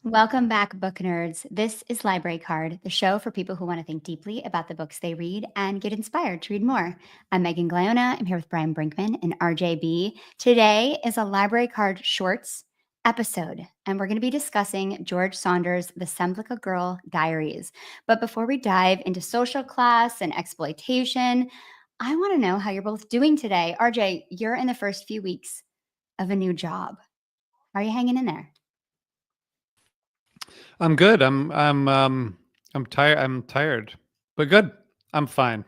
Welcome back, book nerds. This is Library Card, the show for people who want to think deeply about the books they read and get inspired to read more. I'm Megan Glayona. I'm here with Brian Brinkman and RJB. Today is a Library Card Shorts episode, and we're going to be discussing George Saunders' The Semplica Girl Diaries. But before we dive into social class and exploitation, I want to know how you're both doing today. RJ, you're in the first few weeks of a new job. Are you hanging in there? I'm good. I'm tired. I'm tired, but good. I'm fine.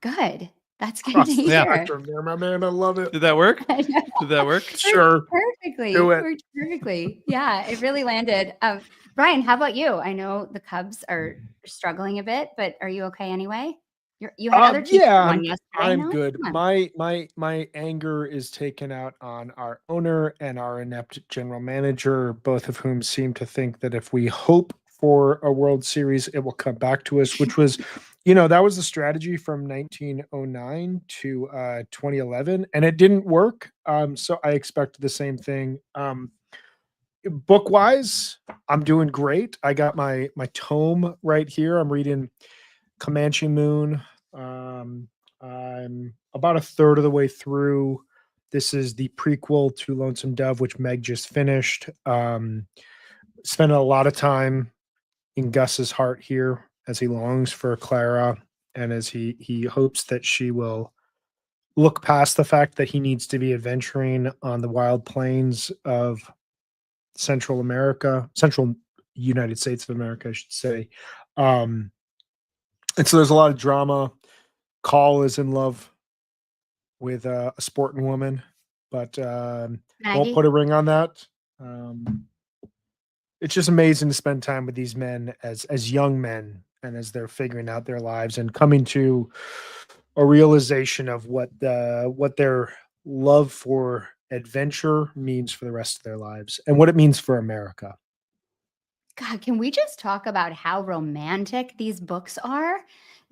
Good. That's good to Across the Yeah. hear. spectrum there, my man. I love it. Did that work? I know. Did that work? Sure. Perfectly. Do it. Worked perfectly. Yeah, it really landed. Brian, how about you? I know the Cubs are struggling a bit, but are you okay anyway? You had other teams Yeah, that won yesterday. I'm No? good. Come on. My anger is taken out on our owner and our inept general manager, both of whom seem to think that if we hope for a World Series, it will come back to us, which was, that was the strategy from 1909 to 2011, and it didn't work. So I expect the same thing. Book wise, I'm doing great. I got my tome right here. I'm reading Comanche Moon. I'm about a third of the way through. This is the prequel to Lonesome Dove, which Meg just finished. Spent a lot of time in Gus's heart here as he longs for Clara and as he hopes that she will look past the fact that he needs to be adventuring on the wild plains of Central America, Central United States of America, I should say. And so there's a lot of drama. Call is in love with a sporting woman, but won't Maggie? put a ring on that. It's just amazing to spend time with these men as young men and as they're figuring out their lives and coming to a realization of what their love for adventure means for the rest of their lives and what it means for America. God, can we just talk about how romantic these books are?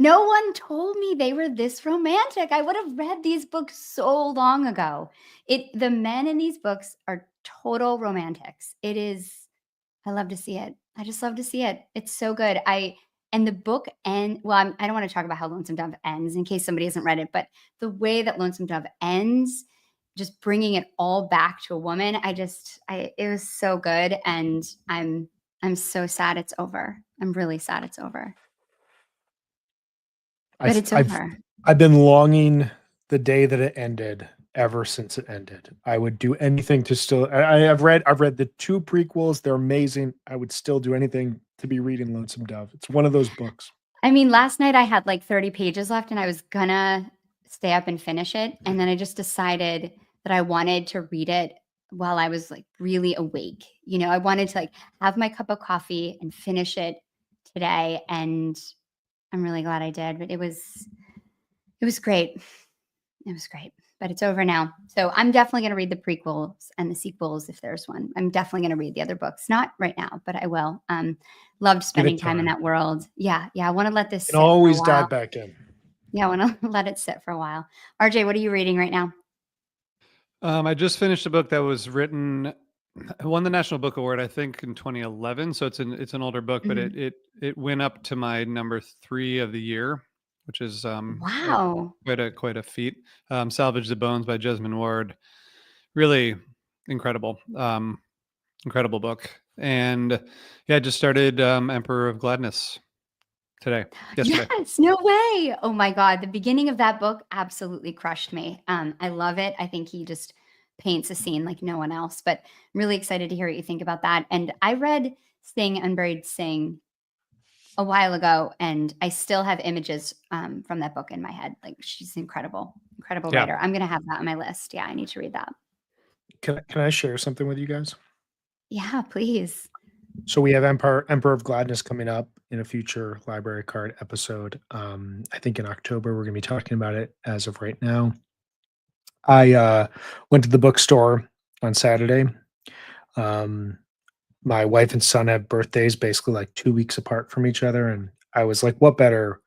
No one told me they were this romantic. I would have read these books so long ago. The men in these books are total romantics. I love to see it. I just love to see it. It's so good. And the book I don't want to talk about how Lonesome Dove ends in case somebody hasn't read it, but the way that Lonesome Dove ends, just bringing it all back to a woman, it was so good. And I'm so sad it's over. I'm really sad it's over. But it's over. I've been longing the day that it ended ever since it ended. I would do anything to still. I've read the two prequels. They're amazing. I would still do anything to be reading Lonesome Dove. It's one of those books. I mean, last night I had like 30 pages left and I was gonna stay up and finish it. And then I just decided that I wanted to read it while I was like really awake. I wanted to like have my cup of coffee and finish it today. And I'm really glad I did. But it was great. It was great. But it's over now. So I'm definitely going to read the prequels and the sequels if there's one. I'm definitely going to read the other books. Not right now, but I will. Loved spending time in that world. Yeah. I want to let this sit and always for a while. dive back in. Yeah, I want to let it sit for a while. RJ, what are you reading right now? I just finished a book that was written, won the National Book Award, I think, in 2011. So it's an older book, but it went up to my number 3 of the year, which is Wow, quite a feat. Salvage the Bones by Jesmyn Ward. Really incredible, incredible book. And yeah, I just started Emperor of Gladness yesterday. Yes, no way. Oh my God. The beginning of that book absolutely crushed me. I love it. I think he just paints a scene like no one else, but I'm really excited to hear what you think about that. And I read Sing Unburied Sing a while ago, and I still have images from that book in my head. Like she's incredible writer. I'm going to have that on my list. Yeah, I need to read that. Can I share something with you guys? Yeah, please. So we have Emperor of Gladness coming up in a future library card episode. I think in October we're going to be talking about it. As of right now, I went to the bookstore on Saturday. My wife and son have birthdays basically like 2 weeks apart from each other, and I was like, what better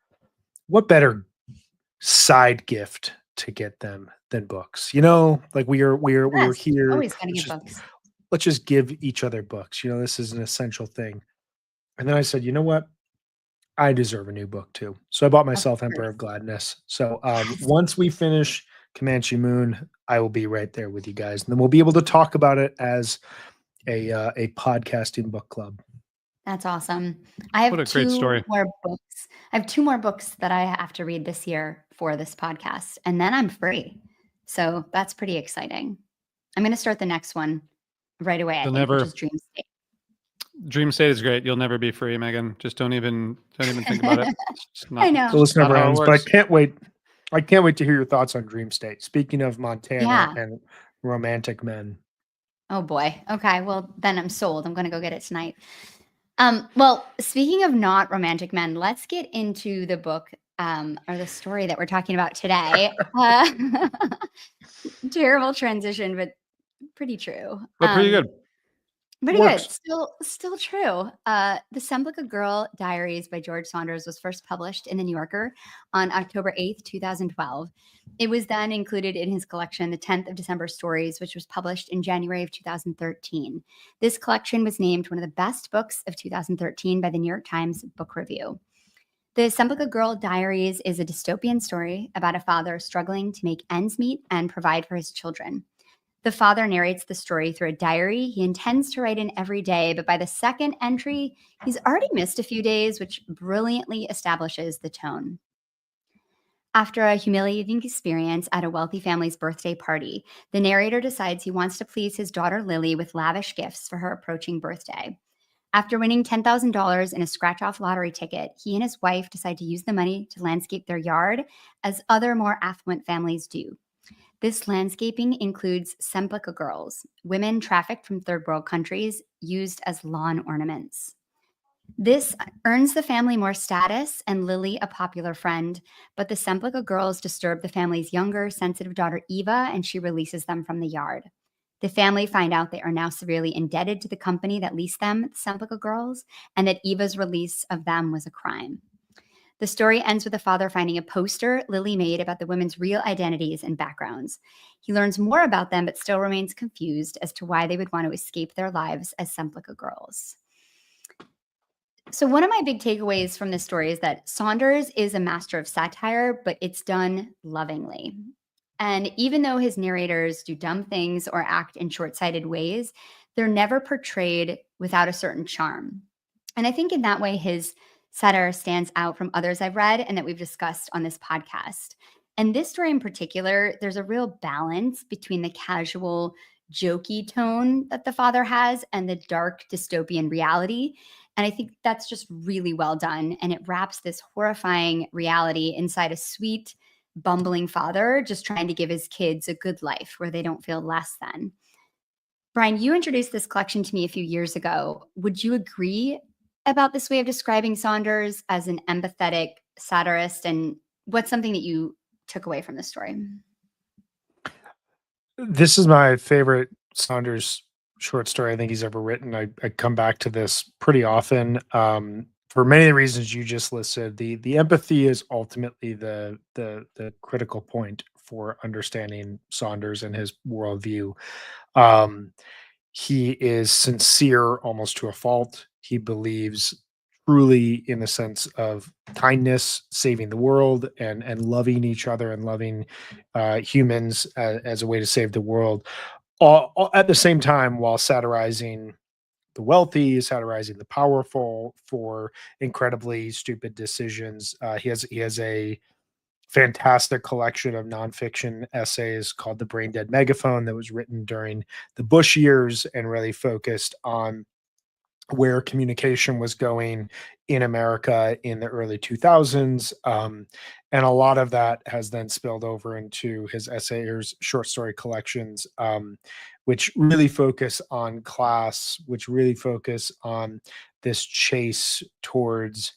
side gift to get them than books? Like we were here. Always got to get books. let's just give each other books. This is an essential thing. And then I said, you know what? I deserve a new book too. So I bought Of myself Emperor course. of Gladness. So Yes. once we finish Comanche Moon, I will be right there with you guys, and then we'll be able to talk about it as a podcasting book club. That's awesome. I What have a great 2 story. more books. I have 2 more books that I have to read this year for this podcast, and then I'm free. So that's pretty exciting. I'm gonna start the next one right away, I You'll think, which never is Dream State. Dream State is great. You'll never be free, Megan. Just don't even think about it. It's I not The know. list not never how it ends, but I works. can't wait. I can't wait to hear your thoughts on Dream State. Speaking of Montana Yeah. and romantic men. Oh boy. Okay. Well, then I'm sold. I'm gonna go get it tonight. Well, speaking of not romantic men, let's get into the book or the story that we're talking about today. Terrible transition, but pretty true. But pretty good. Pretty good. Works. Still true. The Semplica Girl Diaries by George Saunders was first published in the New Yorker on October 8th, 2012. It was then included in his collection, The 10th of December Stories, which was published in January of 2013. This collection was named one of the best books of 2013 by the New York Times Book Review. The Semplica Girl Diaries is a dystopian story about a father struggling to make ends meet and provide for his children. The father narrates the story through a diary he intends to write in every day, but by the second entry, he's already missed a few days, which brilliantly establishes the tone. After a humiliating experience at a wealthy family's birthday party, the narrator decides he wants to please his daughter Lily with lavish gifts for her approaching birthday. After winning $10,000 in a scratch off lottery ticket, he and his wife decide to use the money to landscape their yard, as other more affluent families do. This landscaping includes Semplica girls, women trafficked from third world countries, used as lawn ornaments. This earns the family more status and Lily a popular friend, but the Semplica girls disturb the family's younger, sensitive daughter Eva, and she releases them from the yard. The family find out they are now severely indebted to the company that leased them, the Semplica girls, and that Eva's release of them was a crime. The story ends with the father finding a poster Lily made about the women's real identities and backgrounds. He learns more about them, but still remains confused as to why they would want to escape their lives as Semplica girls. So, one of my big takeaways from this story is that Saunders is a master of satire, but it's done lovingly. And even though his narrators do dumb things or act in short sighted ways, they're never portrayed without a certain charm. And I think in that way, his satire stands out from others I've read and that we've discussed on this podcast. And this story in particular, there's a real balance between the casual, jokey tone that the father has and the dark dystopian reality. And I think that's just really well done. And it wraps this horrifying reality inside a sweet, bumbling father just trying to give his kids a good life where they don't feel less than. Brian, you introduced this collection to me a few years ago. Would you agree about this way of describing Saunders as an empathetic satirist? And what's something that you took away from this story? This is my favorite Saunders short story I think he's ever written. I come back to this pretty often. For many of the reasons you just listed, the empathy is ultimately the critical point for understanding Saunders and his worldview. Um, he is sincere almost to a fault. He believes truly in the sense of kindness, saving the world, and loving each other and loving humans as a way to save the world. All at the same time, while satirizing the wealthy, satirizing the powerful for incredibly stupid decisions. He has a fantastic collection of nonfiction essays called The Brain Dead Megaphone that was written during the Bush years and really focused on where communication was going in America in the early 2000s. And a lot of that has then spilled over into his essays, short story collections, which really focus on class, which really focus on this chase towards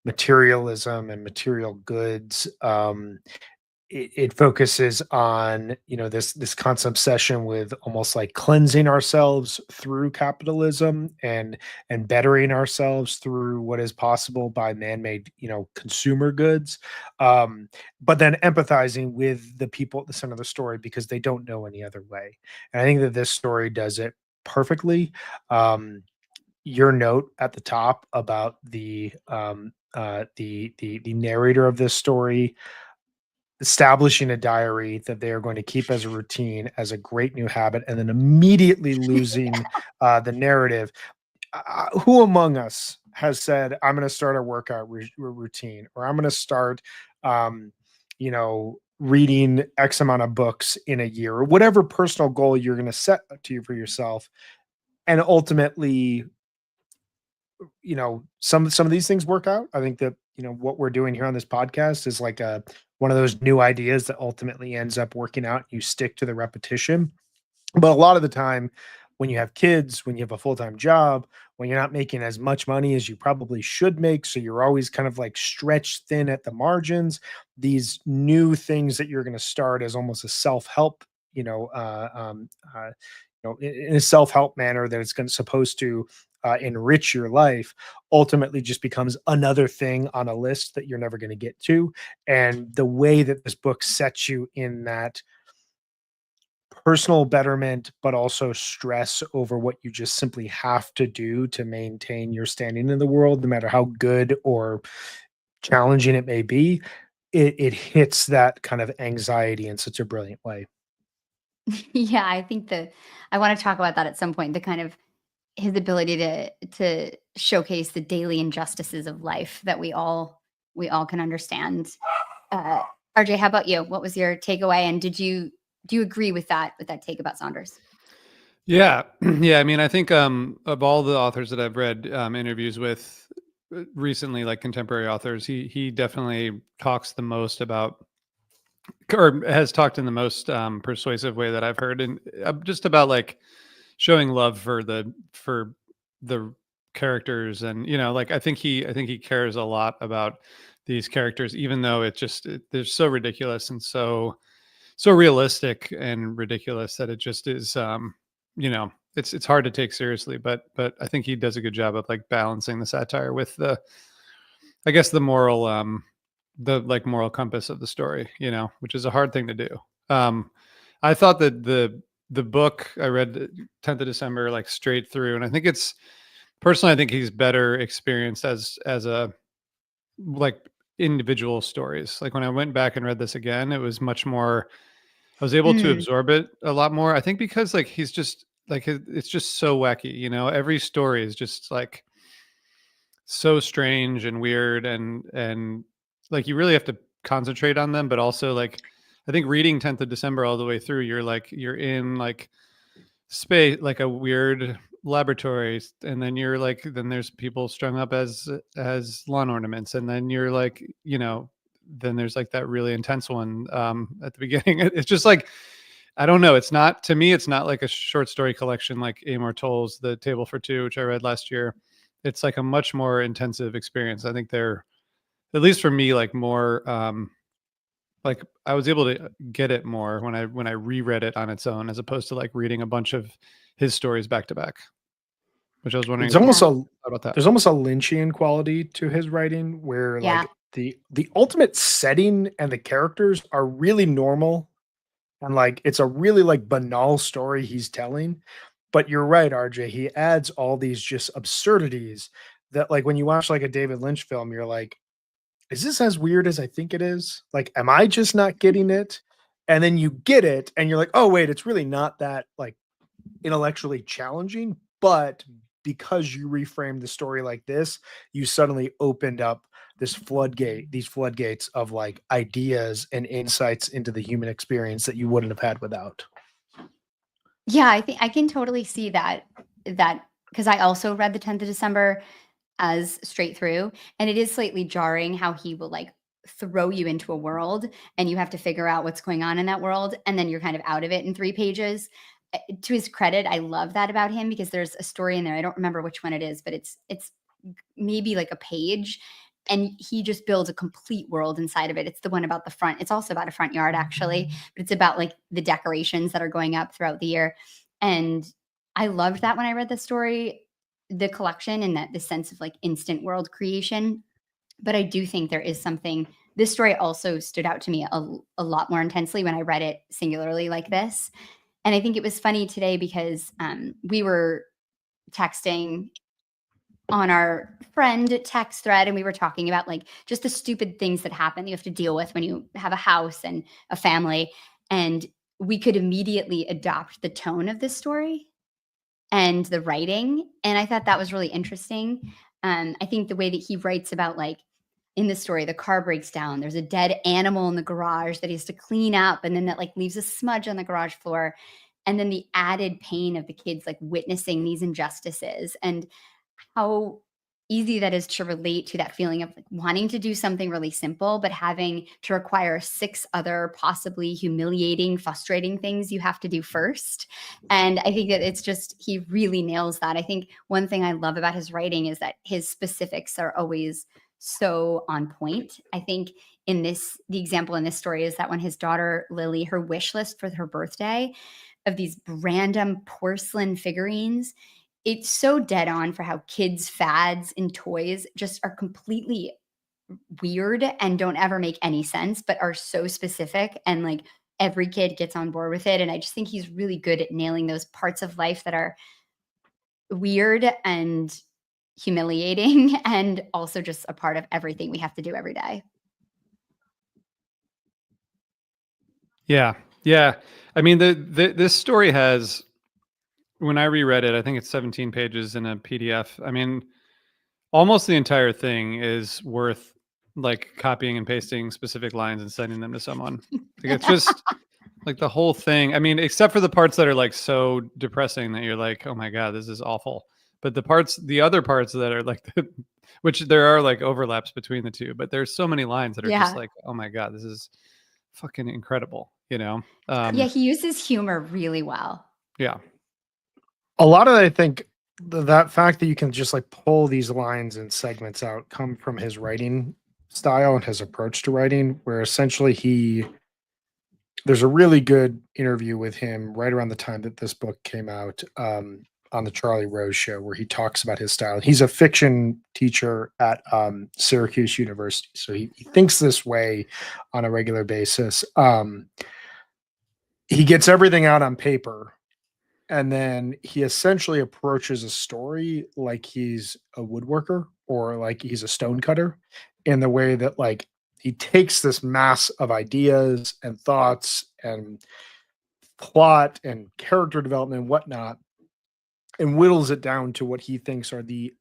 materialism and material goods. It focuses on this constant obsession with almost like cleansing ourselves through capitalism and bettering ourselves through what is possible by man-made consumer goods, but then empathizing with the people at the center of the story because they don't know any other way. And I think that this story does it perfectly. Your note at the top about the narrator of this story establishing a diary that they are going to keep as a routine, as a great new habit, and then immediately losing the narrative. Who among us has said, "I'm going to start a workout routine," or "I'm going to start, reading X amount of books in a year," or whatever personal goal you're going to set to you for yourself, and ultimately, some of these things work out. I think that what we're doing here on this podcast is like a one of those new ideas that ultimately ends up working out. You stick to the repetition, but a lot of the time, when you have kids, when you have a full-time job, when you're not making as much money as you probably should make, so you're always kind of like stretched thin at the margins, these new things that you're going to start as almost a self-help, in a self-help manner that it's going to supposed to enrich your life, ultimately just becomes another thing on a list that you're never going to get to. And the way that this book sets you in that personal betterment, but also stress over what you just simply have to do to maintain your standing in the world, no matter how good or challenging it may be, it hits that kind of anxiety in such a brilliant way. Yeah, I think that I want to talk about that at some point. The kind of his ability to showcase the daily injustices of life that we all can understand. Uh, RJ, how about you? What was your takeaway? And do you agree with that take about Saunders? Yeah. Yeah. I mean, I think of all the authors that I've read interviews with recently, like contemporary authors, he definitely talks the most about, or has talked in the most persuasive way that I've heard, and just about like showing love for the characters, and like I think he cares a lot about these characters, even though they're so ridiculous and so realistic and ridiculous that it just is it's hard to take seriously, but I think he does a good job of like balancing the satire with the, I guess, the like moral compass of the story, which is a hard thing to do. I thought that the book I read, 10th of December, like straight through, and I think it's personally, I think he's better experienced as a like individual stories. Like when I went back and read this again, it was much more, I was able to Mm, absorb it a lot more. I think because like he's just like it's just so wacky, every story is just like so strange and weird, and like you really have to concentrate on them, but also like I think reading 10th of December all the way through, you're in like space, like a weird laboratory, and then then there's people strung up as lawn ornaments, and then you're like, then there's like that really intense one at the beginning. It's just like, I don't know, it's not, to me it's not like a short story collection like Amor Towles' The Table for Two, which I read last year. It's like a much more intensive experience. I think they're, at least for me, like more like I was able to get it more when I reread it on its own, as opposed to like reading a bunch of his stories back to back, which I was wondering It's if you almost yeah, a thought about that. There's almost a Lynchian quality to his writing where yeah, like the ultimate setting and the characters are really normal, and like it's a really like banal story he's telling. But you're right, RJ, he adds all these just absurdities that like when you watch like a David Lynch film, you're like, is this as weird as I think it is? Like, am I just not getting it? And then you get it and you're like, oh wait, it's really not that like intellectually challenging, but because you reframed the story like this, you suddenly opened up these floodgates of like ideas and insights into the human experience that you wouldn't have had without. yeah. I think I can totally see that because I also read the 10th of December as straight through, and it is slightly jarring how he will like throw you into a world and you have to figure out what's going on in that world, and then you're kind of out of it in 3 pages. To his credit, I love that about him because there's a story in there. I don't remember which one it is, but it's maybe like a page, and he just builds a complete world inside of it. It's the one about the front. It's also about a front yard actually, but it's about like the decorations that are going up throughout the year. And I loved that when I read the story, the collection, and that the sense of like instant world creation. But I do think there is something, this story also stood out to me a lot more intensely when I read it singularly like this. And I think it was funny today because we were texting on our friend text thread, and we were talking about like just the stupid things that happen you have to deal with when you have a house and a family. And we could immediately adopt the tone of this story and the writing. And I thought that was really interesting. I think the way that he writes about, like, in the story, the car breaks down. There's a dead animal in the garage that he has to clean up, and then that like leaves a smudge on the garage floor. And then the added pain of the kids like witnessing these injustices, and how easy that is to relate to that feeling of like wanting to do something really simple, but having to require 6 other possibly humiliating, frustrating things you have to do first. And I think that it's just, he really nails that. I think one thing I love about his writing is that his specifics are always so on point. I think in this, the example in this story is that when his daughter Lily, her wish list for her birthday of these random porcelain figurines, it's so dead on for how kids' fads and toys just are completely weird and don't ever make any sense, but are so specific, and like every kid gets on board with it. And I just think he's really good at nailing those parts of life that are weird and humiliating and also just a part of everything we have to do every day. Yeah. Yeah. I mean, this story has, when I reread it, I think it's 17 pages in a PDF. I mean, almost the entire thing is worth like copying and pasting specific lines and sending them to someone. Like it's just like the whole thing. I mean, except for the parts that are like so depressing that you're like, oh my God, this is awful. But the other parts that are like, which there are like overlaps between the two, but there's so many lines that are just Yeah. like, oh my God, this is fucking incredible, you know? Yeah, he uses humor really well. Yeah. A lot of, I think, that fact that you can just like pull these lines and segments out come from his writing style and his approach to writing, where essentially there's a really good interview with him right around the time that this book came out, on the Charlie Rose show, where he talks about his style. He's a fiction teacher at Syracuse University, so he thinks this way on a regular basis. He gets everything out on paper, and then he essentially approaches a story like he's a woodworker or like he's a stonecutter, in the way that like he takes this mass of ideas and thoughts and plot and character development and whatnot, and whittles it down to what he thinks are the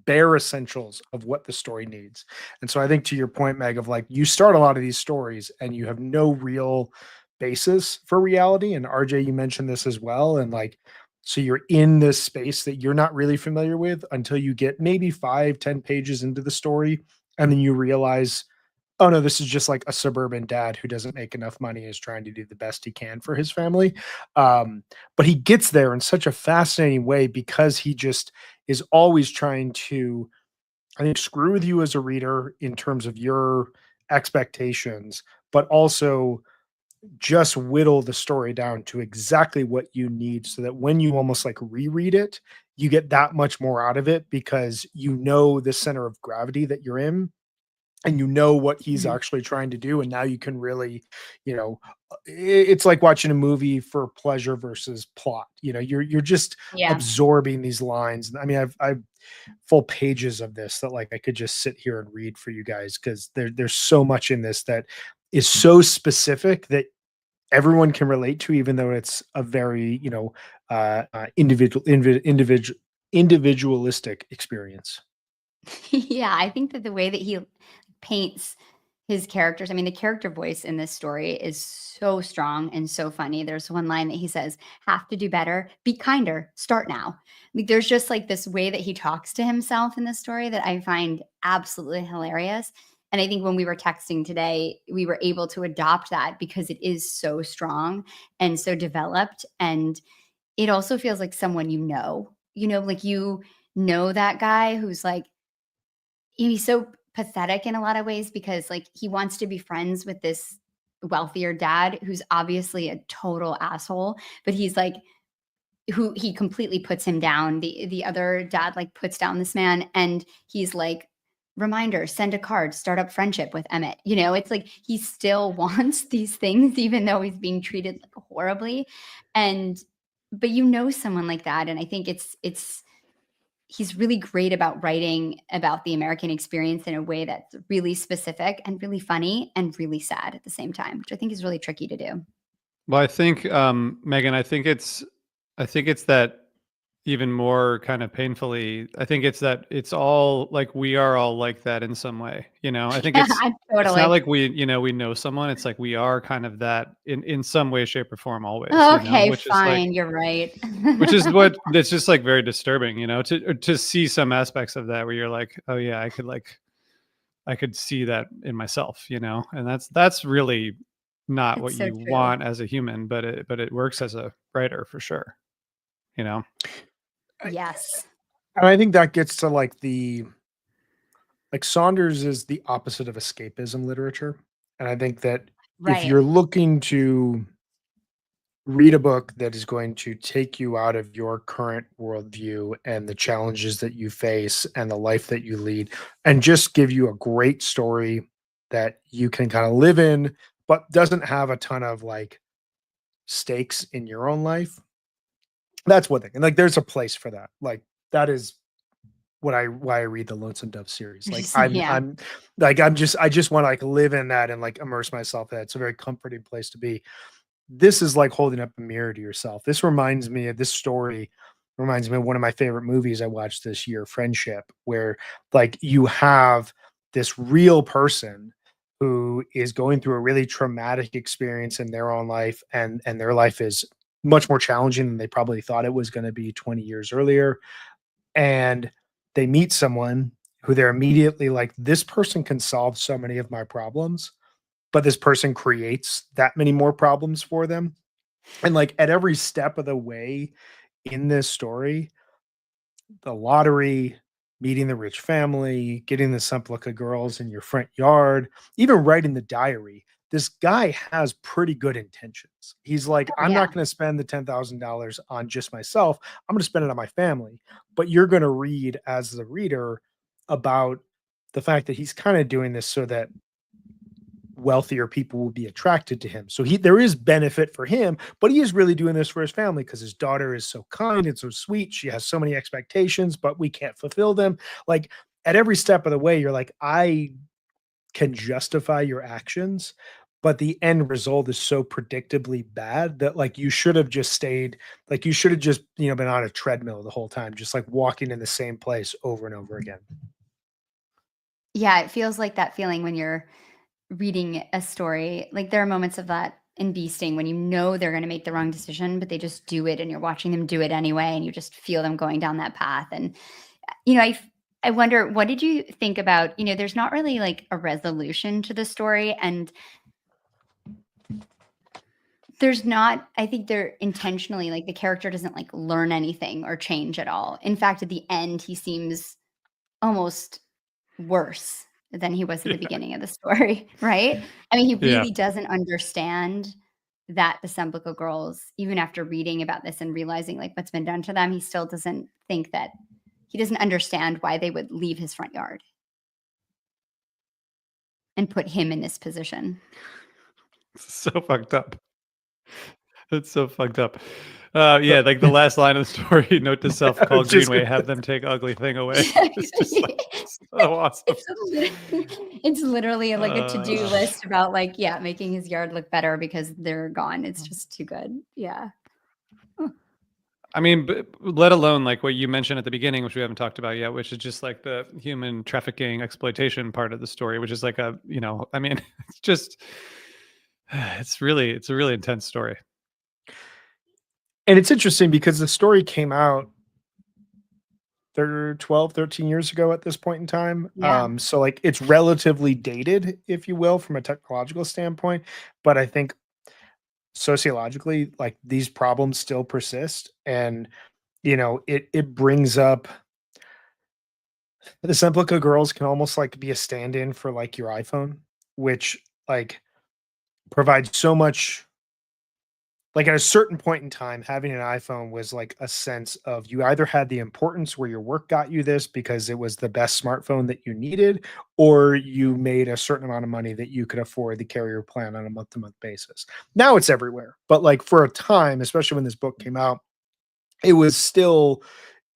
bare essentials of what the story needs. And so I think, to your point, Meg, of like, you start a lot of these stories and you have no real basis for reality. And RJ, you mentioned this as well. And like, so you're in this space that you're not really familiar with until you get maybe 5-10 pages into the story. And then you realize, oh no, this is just like a suburban dad who doesn't make enough money and is trying to do the best he can for his family. But he gets there in such a fascinating way because he just is always trying to, I think, screw with you as a reader in terms of your expectations, but also just whittle the story down to exactly what you need, so that when you almost like reread it, you get that much more out of it because you know the center of gravity that you're in, and you know what he's Mhm. actually trying to do. And now you can really, you know, it's like watching a movie for pleasure versus plot. You know, you're just Yeah. absorbing these lines. I mean, I've full pages of this that like I could just sit here and read for you guys, because there's so much in this that is so specific that everyone can relate to, even though it's a very, you know, individualistic experience. Yeah, I think that the way that he paints his characters, I mean, the character voice in this story is so strong and so funny. There's one line that he says, "Have to do better, be kinder, start now." Like, there's just like this way that he talks to himself in this story that I find absolutely hilarious. And I think when we were texting today, we were able to adopt that because it is so strong and so developed. And it also feels like someone like you know that guy who's like, he's so pathetic in a lot of ways because like he wants to be friends with this wealthier dad who's obviously a total asshole, but he's like, who he completely puts him down. The other dad like puts down this man, and he's like reminder, send a card, start up friendship with Emmett. It's like he still wants these things, even though he's being treated like horribly. But someone like that. And I think he's really great about writing about the American experience in a way that's really specific and really funny and really sad at the same time, which I think is really tricky to do. Well, I think, Megan, I think it's that even more kind of painfully, I think it's that it's all like we are all like that in some way. I think it's not Totally. like we know someone. It's like we are kind of that in some way, shape, or form always, Okay, which is like fine. You're right. which is what that's just like very disturbing, to see some aspects of that where you're like, oh yeah, I could see that in myself, and that's really not what It's so you true. want as a human, but it works as a writer for sure, you know. I, Yes. and I think that gets to like Saunders is the opposite of escapism literature. And I think that if Right. you're looking to read a book that is going to take you out of your current worldview and the challenges that you face and the life that you lead, and just give you a great story that you can kind of live in, but doesn't have a ton of like stakes in your own life. That's one thing. And like there's a place for that. Like that is why I read the Lonesome Dove series. Like Yeah. I just want to like live in that and like immerse myself in it. It's a very comforting place to be. This is like holding up a mirror to yourself. This story reminds me of one of my favorite movies I watched this year, Friendship, where like you have this real person who is going through a really traumatic experience in their own life, and their life is much more challenging than they probably thought it was going to be 20 years earlier. And they meet someone who they're immediately like, this person can solve so many of my problems, but this person creates that many more problems for them. And like at every step of the way in this story, the lottery, meeting the rich family, getting the Semplica girls in your front yard, even writing the diary. This guy has pretty good intentions. He's like, Oh, I'm yeah. not going to spend the $10,000 on just myself. I'm going to spend it on my family. But you're going to read as the reader about the fact that he's kind of doing this so that wealthier people will be attracted to him. So there is benefit for him, but he is really doing this for his family because his daughter is so kind and so sweet. She has so many expectations, but we can't fulfill them. Like at every step of the way, you're like, I can justify your actions, but the end result is so predictably bad that like you should have just stayed, like you should have just, been on a treadmill the whole time, just like walking in the same place over and over again. Yeah, it feels like that feeling when you're reading a story. Like there are moments of that in Bee Sting when they're going to make the wrong decision, but they just do it, and you're watching them do it anyway, and you just feel them going down that path. And you know, I wonder, what did you think about? There's not really like a resolution to the story, and there's not. I think they're intentionally like the character doesn't like learn anything or change at all. In fact, at the end, he seems almost worse than he was at the Yeah. beginning of the story, right? I mean, he Yeah. really doesn't understand that the Semplica girls, even after reading about this and realizing like what's been done to them, he still doesn't think that he doesn't understand why they would leave his front yard and put him in this position. So fucked up. It's so fucked up. Yeah, So like the last line of the story, note to self, I call was just Greenway, gonna have them take ugly thing away. It's just like so awesome. It's literally like a to-do Uh, list about like, yeah, making his yard look better because they're gone. It's just too good. Yeah. I mean, let alone like what you mentioned at the beginning, which we haven't talked about yet, which is just like the human trafficking exploitation part of the story, which is like I mean, it's just, it's a really intense story. and it's interesting because the story came out 12, 13 years ago at this point in time. Yeah. So like it's relatively dated, if you will, from a technological standpoint. But I think sociologically, like these problems still persist. And it brings up the Semplica girls can almost like be a stand-in for like your iPhone, which like provides so much like at a certain point in time, having an iPhone was like a sense of you either had the importance where your work got you this because it was the best smartphone that you needed, or you made a certain amount of money that you could afford the carrier plan on a month to month basis. Now it's everywhere. But like for a time, especially when this book came out, it was still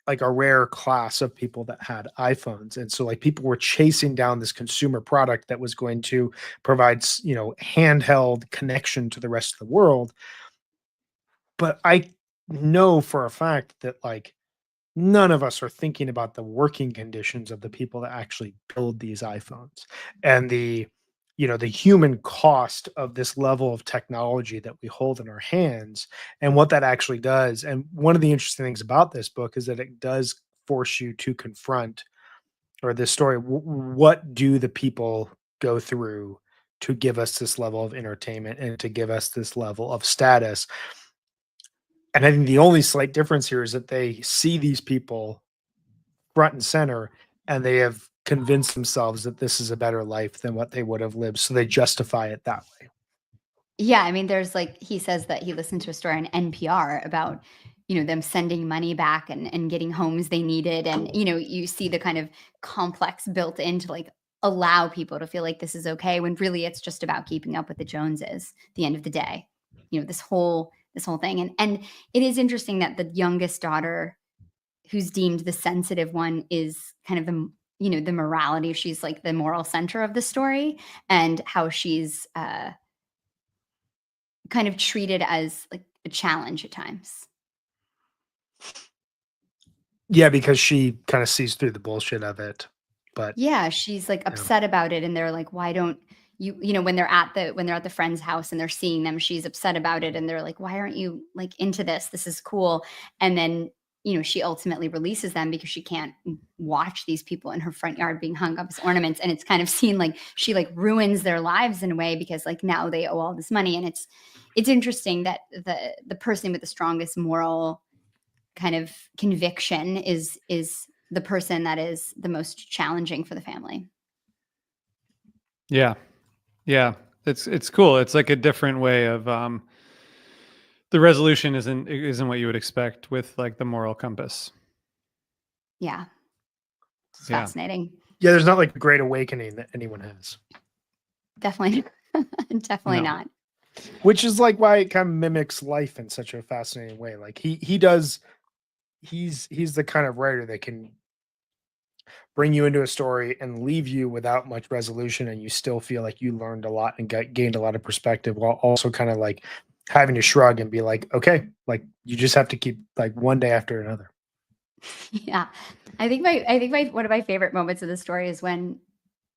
like a rare class of people that had iPhones. And so like people were chasing down this consumer product that was going to provide, handheld connection to the rest of the world. But I know for a fact that like none of us are thinking about the working conditions of the people that actually build these iPhones and the human cost of this level of technology that we hold in our hands and what that actually does. And one of the interesting things about this book is that it does force you to confront, or this story, what do the people go through to give us this level of entertainment and to give us this level of status. And I think the only slight difference here is that they see these people front and center, and they have convinced themselves that this is a better life than what they would have lived. So they justify it that way. Yeah, I mean, there's like he says that he listened to a story on NPR about, them sending money back and getting homes they needed. And, you see the kind of complex built in to like allow people to feel like this is okay when really it's just about keeping up with the Joneses at the end of the day. This whole thing. And it is interesting that the youngest daughter, who's deemed the sensitive one, is kind of the morality. She's like the moral center of the story, and how she's kind of treated as like a challenge at times. Yeah, because she kind of sees through the bullshit of it. But Yeah, she's like upset about it, and they're like, "Why don't you?" When they're at the friend's house and they're seeing them, she's upset about it, and they're like, "Why aren't you like into this? This is cool." And then she ultimately releases them because she can't watch these people in her front yard being hung up as ornaments, and it's kind of seen like she like ruins their lives in a way because like now they owe all this money, and it's interesting that the person with the strongest moral kind of conviction is the person that is the most challenging for the family. Yeah. Yeah. It's cool. It's like a different way of the resolution isn't what you would expect with like the moral compass. Yeah. It's Yeah. fascinating. yeah, there's not like a great awakening that anyone has, Definitely. Definitely No. not. which is like why it kind of mimics life in such a fascinating way. Like he does, he's the kind of writer that can bring you into a story and leave you without much resolution, and you still feel like you learned a lot and gained a lot of perspective, while also kind of like having to shrug and be like, okay, like you just have to keep like one day after another. Yeah. I think my one of my favorite moments of the story is when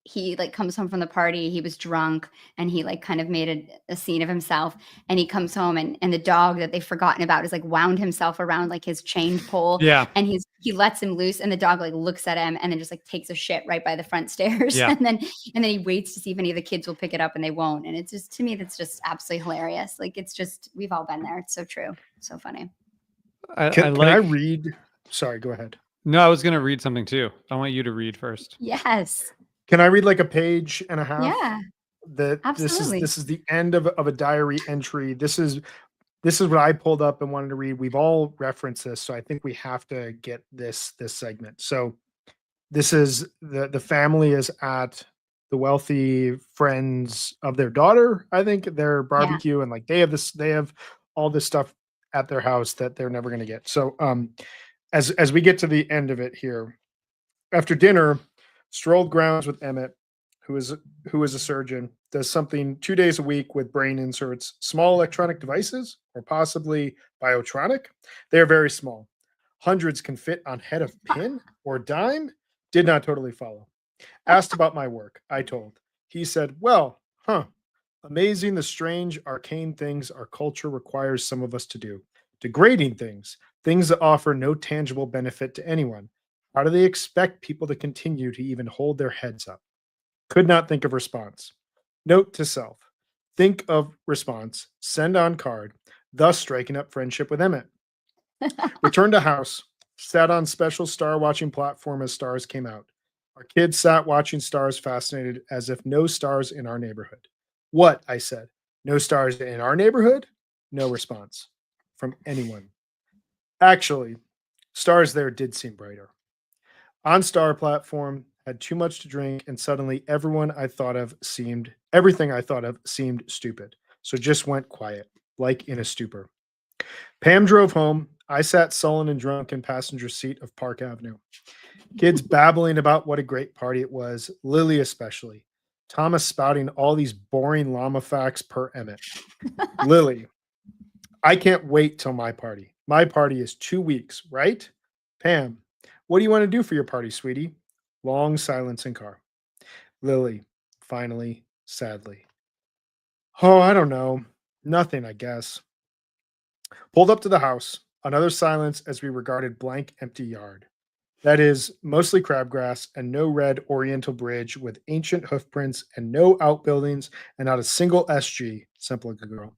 he like comes home from the party. He was drunk and he like kind of made a scene of himself, and he comes home, and the dog that they've forgotten about is like wound himself around like his chained pole, Yeah. and he lets him loose, and the dog like looks at him and then just like takes a shit right by the front stairs. Yeah. And then he waits to see if any of the kids will pick it up, and they won't. And it's just, to me, that's just absolutely hilarious. Like it's just, we've all been there. It's so true. So funny. I Can I like read? Sorry, go ahead. No, I was gonna read something too. I want you to read first. Yes. Can I read like a page and a half? Yeah, That absolutely. this is the end of a diary entry. This is what I pulled up and wanted to read. We've all referenced this, so I think we have to get this segment. So this is the family is at the wealthy friends of their daughter, I think, their Yeah. barbecue, and like they have all this stuff at their house that they're never going to get. So as we get to the end of it here, after dinner, strolled grounds with Emmett, who is a surgeon, does something 2 days a week with brain inserts, small electronic devices, or possibly biotronic. They are very small. Hundreds can fit on head of pin or dime. Did not totally follow. Asked about my work, I told. He said, well, amazing the strange, arcane things our culture requires some of us to do. Degrading things that offer no tangible benefit to anyone. How do they expect people to continue to even hold their heads up? Could not think of response. Note to self. Think of response. Send on card. Thus striking up friendship with Emmett. Returned to house. Sat on special star watching platform as stars came out. Our kids sat watching stars fascinated as if no stars in our neighborhood. What? I said. No stars in our neighborhood? No response from anyone. Actually, stars there did seem brighter. On Star Platform, had too much to drink, and suddenly everything I thought of seemed stupid. So just went quiet, like in a stupor. Pam drove home. I sat sullen and drunk in passenger seat of Park Avenue. Kids babbling about what a great party it was, Lily especially. Thomas spouting all these boring llama facts per Emmett. Lily, I can't wait till my party. My party is 2 weeks, right? Pam, what do you want to do for your party, sweetie? Long silence in car. Lily, finally, sadly. Oh, I don't know. Nothing, I guess. Pulled up to the house. Another silence as we regarded blank, empty yard. That is, mostly crabgrass and no red oriental bridge with ancient hoofprints and no outbuildings and not a single SG, Semplica Girl.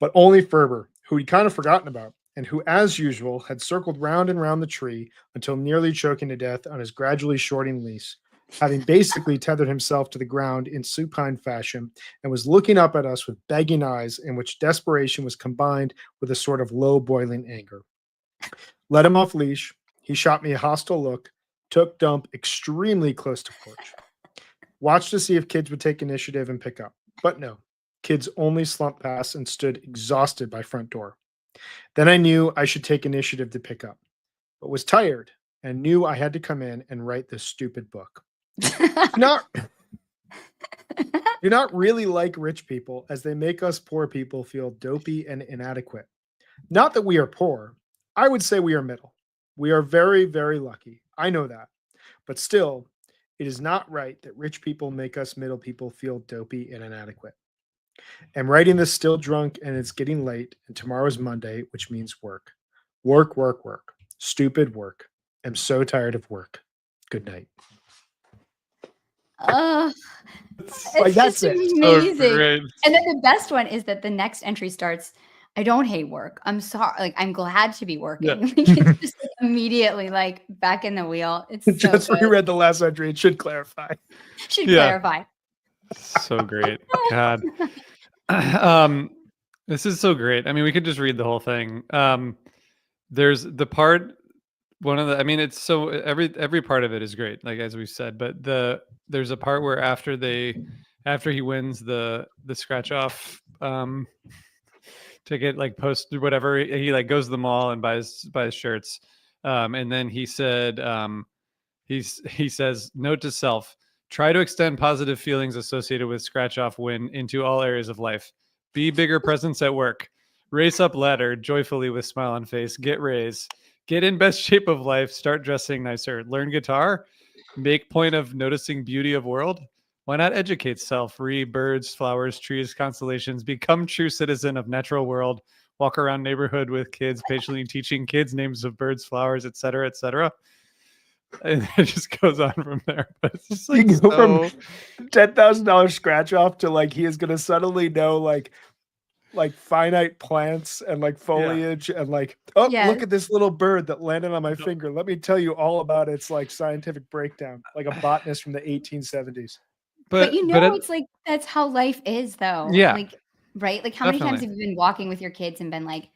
But only Ferber, who he'd kind of forgotten about, and who, as usual, had circled round and round the tree until nearly choking to death on his gradually shorting leash, having basically tethered himself to the ground in supine fashion, and was looking up at us with begging eyes in which desperation was combined with a sort of low boiling anger. Let him off leash. He shot me a hostile look, took dump extremely close to porch. Watched to see if kids would take initiative and pick up. But no, kids only slumped past and stood exhausted by front door. Then I knew I should take initiative to pick up, but was tired and knew I had to come in and write this stupid book. Do not really like rich people, as they make us poor people feel dopey and inadequate. Not that we are poor. I would say we are middle. We are very, very lucky. I know that. But still, it is not right that rich people make us middle people feel dopey and inadequate. I'm writing this still drunk, and it's getting late, and tomorrow's Monday, which means work. Work, work, work. Stupid work. I'm so tired of work. Good night. It's Like, that's just it. amazing. great. And then the best one is that the next entry starts, I don't hate work. I'm sorry. Like, I'm glad to be working. Yeah. Like, it's just like, immediately like back in the wheel. It's so Just good. reread the last entry. It should clarify. Should Yeah. clarify. So great. God. This is so great. I mean, we could just read the whole thing. There's the part, it's so every part of it is great, like as we said, but there's a part where after he wins the scratch off ticket, like post or whatever, he like goes to the mall and buys shirts. And then he said, he says, note to self, try to extend positive feelings associated with scratch off win into all areas of life. Be bigger presence at work. Race up ladder joyfully with smile on face. Get raise. Get in best shape of life. Start dressing nicer. Learn guitar. Make point of noticing beauty of world. Why not educate self? Read birds, flowers, trees, constellations. Become true citizen of natural world. Walk around neighborhood with kids, patiently teaching kids names of birds, flowers, etc., etc. And it just goes on from there. But it's just like You go so... from $10,000 scratch off to like he is going to suddenly know like finite plants and like foliage and like, oh, Yes. look at this little bird that landed on my finger. Let me tell you all about its like scientific breakdown, like a botanist from the 1870s. But it's like that's how life is, though. Yeah. Like, right? Like, how many times have you been walking with your kids and been like,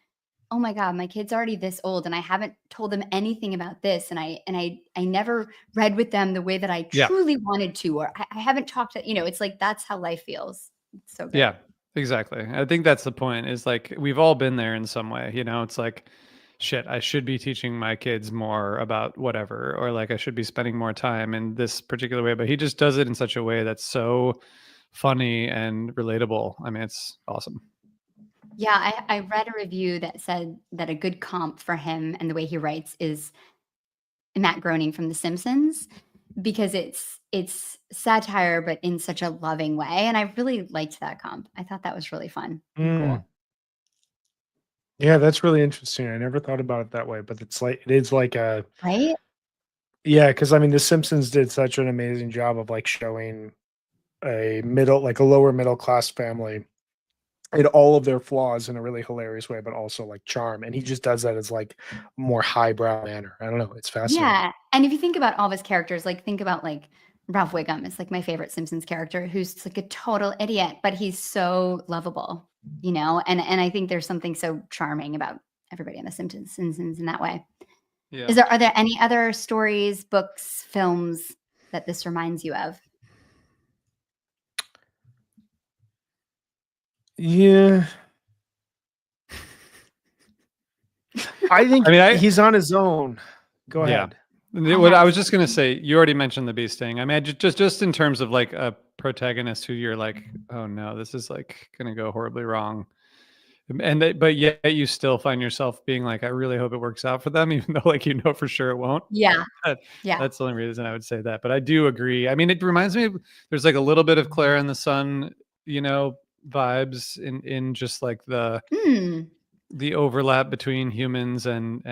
oh my God, my kid's already this old and I haven't told them anything about this. And I never read with them the way that I truly wanted to, or I haven't talked to, it's like, that's how life feels. It's so good. Yeah, exactly. I think that's the point, is like, we've all been there in some way, it's like, shit, I should be teaching my kids more about whatever, or like I should be spending more time in this particular way, but he just does it in such a way that's so funny and relatable. I mean, it's awesome. Yeah, I read a review that said that a good comp for him and the way he writes is Matt Groening from The Simpsons, because it's satire, but in such a loving way. And I really liked that comp. I thought that was really fun. And cool. Yeah, that's really interesting. I never thought about it that way, but it is like a right. Yeah, because I mean, The Simpsons did such an amazing job of like showing a lower middle class family in all of their flaws in a really hilarious way, but also like charm. And he just does that as like a more highbrow manner. I don't know. It's fascinating. Yeah. And if you think about all of his characters, like think about like Ralph Wiggum is like my favorite Simpsons character, who's like a total idiot, but he's so lovable. you know, and I think there's something so charming about everybody on The Simpsons in that way. Yeah. Are there any other stories, books, films that this reminds you of? Yeah. I think I mean, he's on his own. Go ahead. What I was just gonna say, you already mentioned the bee sting. I mean, just in terms of like a protagonist who you're like, oh no, this is like gonna go horribly wrong, but yet you still find yourself being like, I really hope it works out for them, even though like you know for sure it won't. Yeah. That- Yeah. That's the only reason I would say that. But I do agree. I mean, it reminds me of, there's like a little bit of Claire and the Sun, you know, vibes in just like the overlap between humans and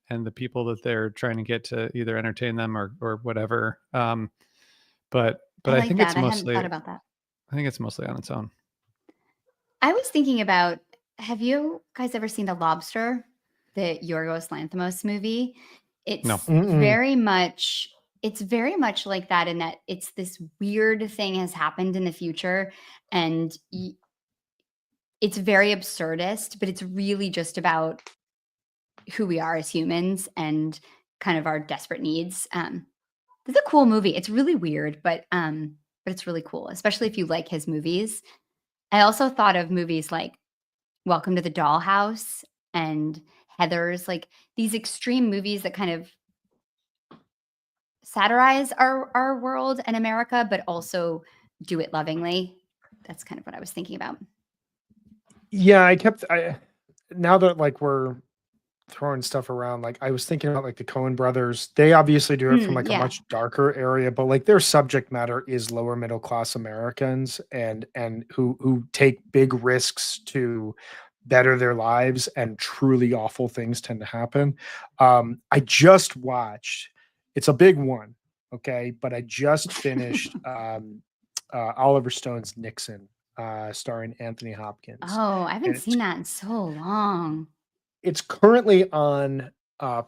the people that they're trying to get to either entertain them or whatever. But I I like think that. it's I hadn't mostly thought about that. I think it's mostly on its own. I was thinking about, have you guys ever seen The Lobster, the Yorgos Lanthimos movie? It's No. very much like that, in that it's this weird thing has happened in the future, and it's very absurdist, but it's really just about who we are as humans and kind of our desperate needs. It's a cool movie. It's really weird, but it's really cool, especially if you like his movies. I also thought of movies like Welcome to the Dollhouse and Heathers, like these extreme movies that kind of satirize our world and America, but also do it lovingly. That's kind of what I was thinking about. Yeah, now that like we're throwing stuff around, like I was thinking about like the Coen brothers. They obviously do it from like a Yeah. much darker area, but like their subject matter is lower middle class Americans and who take big risks to better their lives, and truly awful things tend to happen. I just watched, it's a big one, okay, but I just finished Oliver Stone's Nixon, starring Anthony Hopkins. Oh, I And haven't seen that in so long. it's currently on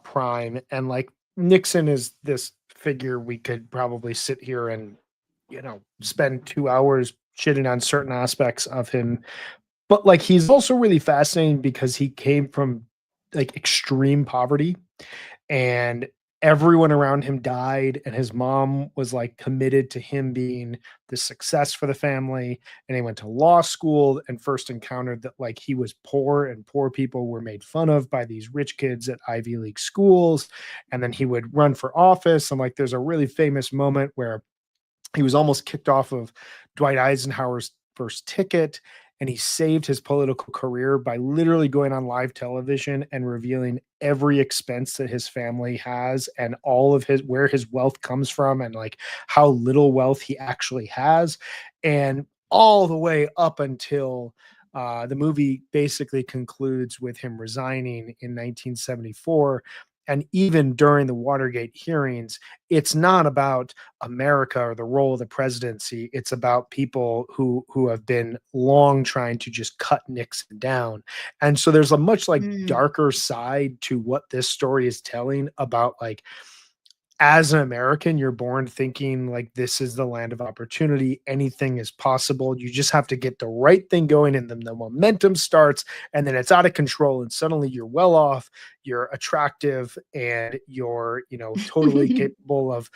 Prime, and like Nixon is this figure we could probably sit here and spend 2 hours shitting on certain aspects of him, but like he's also really fascinating because he came from like extreme poverty, and everyone around him died, and his mom was like committed to him being the success for the family, and he went to law school and first encountered that like he was poor, and poor people were made fun of by these rich kids at Ivy League schools. And then he would run for office, and like there's a really famous moment where he was almost kicked off of Dwight Eisenhower's first ticket, and he saved his political career by literally going on live television and revealing every expense that his family has, and all of his where his wealth comes from, and like how little wealth he actually has, and all the way up until the movie basically concludes with him resigning in 1974. And even during the Watergate hearings, it's not about America or the role of the presidency. It's about people who have been long trying to just cut Nixon down. And so there's a much like darker side to what this story is telling about, like, as an American, you're born thinking like this is the land of opportunity. Anything is possible. You just have to get the right thing going, and then the momentum starts, and then it's out of control. And suddenly you're well off, you're attractive, and you're, totally capable of,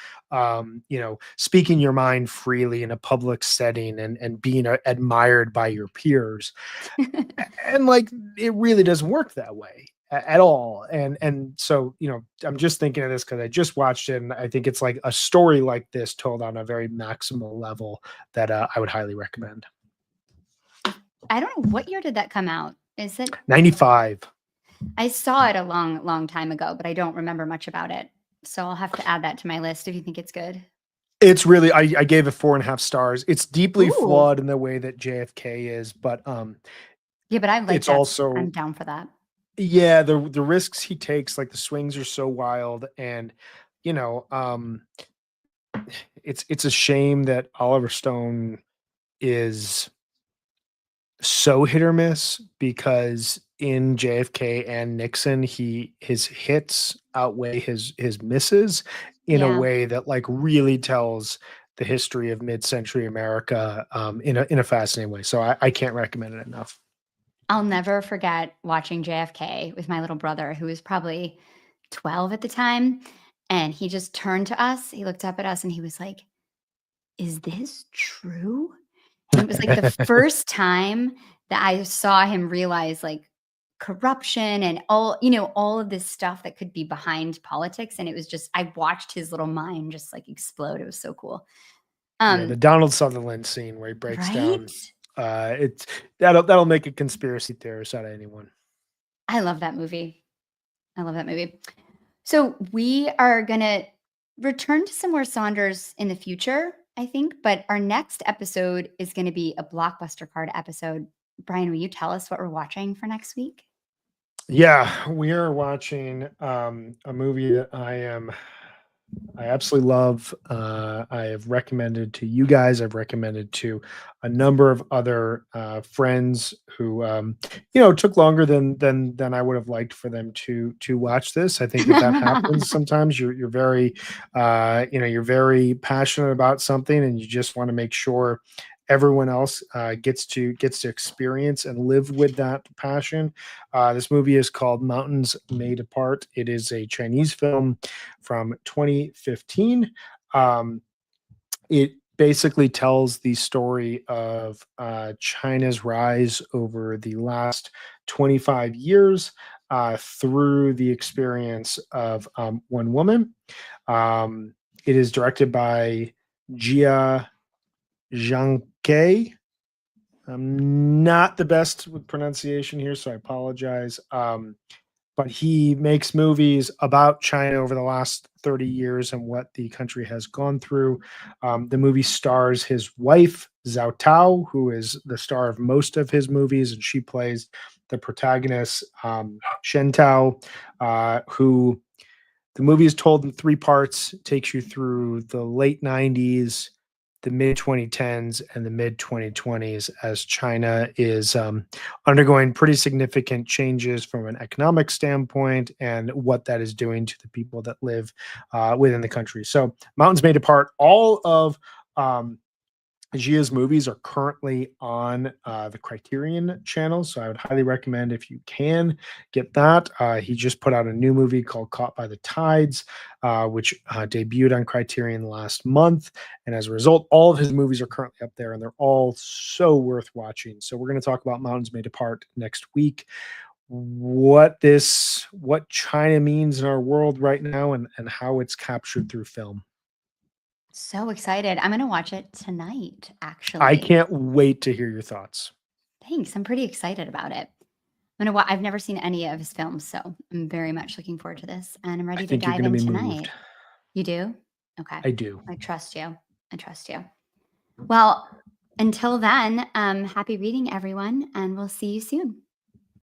speaking your mind freely in a public setting, and being admired by your peers. And like, it really doesn't work that way at all. And so, I'm just thinking of this because I just watched it, and I think it's like a story like this told on a very maximal level that I would highly recommend. I don't know, what year did that come out? Is it 95? I saw it a long time ago, but I don't remember much about it. So I'll have to add that to my list if you think it's good. It's really, I gave it 4.5 stars. It's deeply Ooh. flawed in the way that JFK is, but yeah, but I like it's that. also, I'm down for that. yeah, the risks he takes, like the swings are so wild, and it's a shame that Oliver Stone is so hit or miss, because in JFK and Nixon, his hits outweigh his misses in a way that like really tells the history of mid-century America in a fascinating way. So I can't recommend it enough. I'll never forget watching JFK with my little brother, who was probably 12 at the time. And he just turned to us. He looked up at us and he was like, "Is this true?" And it was like the first time that I saw him realize like corruption and all of this stuff that could be behind politics. And it was just, I watched his little mind just like explode. It was so cool. Yeah, the Donald Sutherland scene where he breaks Right? down. It's that'll make a conspiracy theorist out of anyone. I love that movie. I love that movie. So we are going to return to some more Saunders in the future, I think, but our next episode is going to be a blockbuster card episode. Brian, will you tell us what we're watching for next week? Yeah, we are watching a movie that I absolutely love. I have recommended to you guys. I've recommended to a number of other friends who, took longer than I would have liked for them to watch this. I think that happens sometimes. You're very, you're very passionate about something, and you just want to make sure everyone else gets to experience and live with that passion. This movie is called Mountains Made Apart. It is a Chinese film from 2015. Um, it basically tells the story of China's rise over the last 25 years through the experience of one woman. It is directed by Jia Zhangke. I'm not the best with pronunciation here, so I apologize. But he makes movies about China over the last 30 years and what the country has gone through. The movie stars his wife, Zhao Tao, who is the star of most of his movies, and she plays the protagonist, Shen Tao, who the movie is told in three parts, takes you through the late 90s, the mid 2010s, and the mid 2020s as China is undergoing pretty significant changes from an economic standpoint and what that is doing to the people that live within the country. So, Mountains Made Apart, all of Gia's movies are currently on the Criterion channel, so I would highly recommend if you can get that. He just put out a new movie called Caught by the Tides, which debuted on Criterion last month. And as a result, all of his movies are currently up there, and they're all so worth watching. So we're going to talk about Mountains Made Apart next week. What China means in our world right now, and how it's captured through film. So excited. I'm going to watch it tonight, I actually. can't wait to hear your thoughts. Thanks. I'm pretty excited about it. I've never seen any of his films, so I'm very much looking forward to this, and I'm I ready to think you're dive going to in be tonight. moved. You do? Okay. I do. I trust you. I trust you. Well, until then, happy reading, everyone, and we'll see you soon.